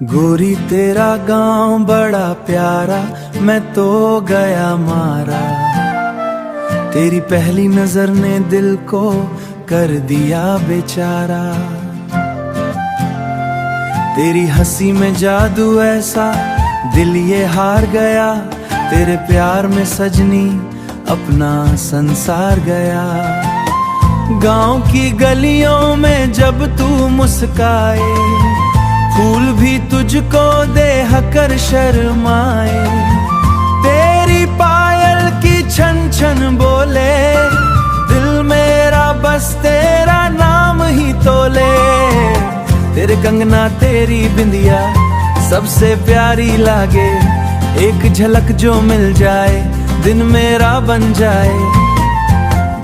गोरी तेरा गांव बड़ा प्यारा, मैं तो गया मारा। तेरी पहली नजर ने दिल को कर दिया बेचारा। तेरी हंसी में जादू ऐसा दिल ये हार गया। तेरे प्यार में सजनी अपना संसार गया। गांव की गलियों में जब तू मुस्काए, फूल भी तुझको देख कर शर्माए। तेरी पायल की छन छन बोले, दिल मेरा बस तेरा नाम ही तोले। तेरे कंगना तेरी बिंदिया सबसे प्यारी लागे। एक झलक जो मिल जाए दिन मेरा बन जाए।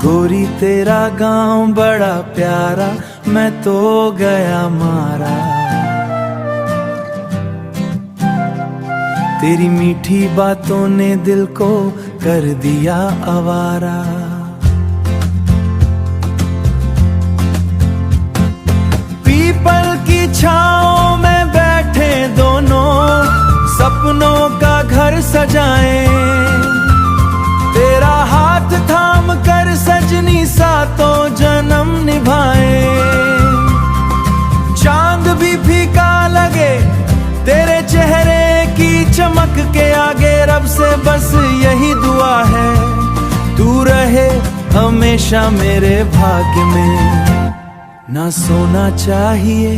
गोरी तेरा गांव बड़ा प्यारा, मैं तो गया मारा। तेरी मीठी बातों ने दिल को कर दिया आवारा। पीपल की छांव में बैठे दोनों, सपनों का घर सजाएं। तेरा हाथ थाम कर सजनी सातों जन्म निभाए। चांद भी फीका लगे तेरे चेहरे की चमक के आगे। रब से बस यही दुआ है, तू रहे हमेशा मेरे भाग्य में। ना सोना चाहिए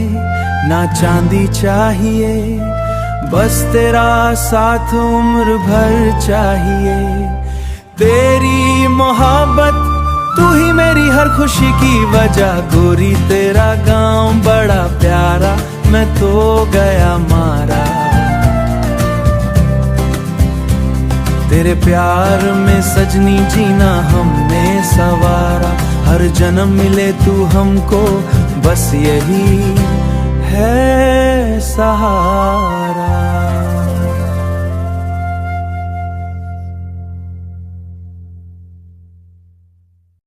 ना चांदी चाहिए, बस तेरा साथ उम्र भर चाहिए। तेरी मोहब्बत तू ही मेरी हर खुशी की वजह। गोरी तेरा गांव बड़ा प्यारा, मैं तो गया मारा। तेरे प्यार में सजनी जीना हमने सवारा। हर जन्म मिले तू हमको, बस यही है सहारा।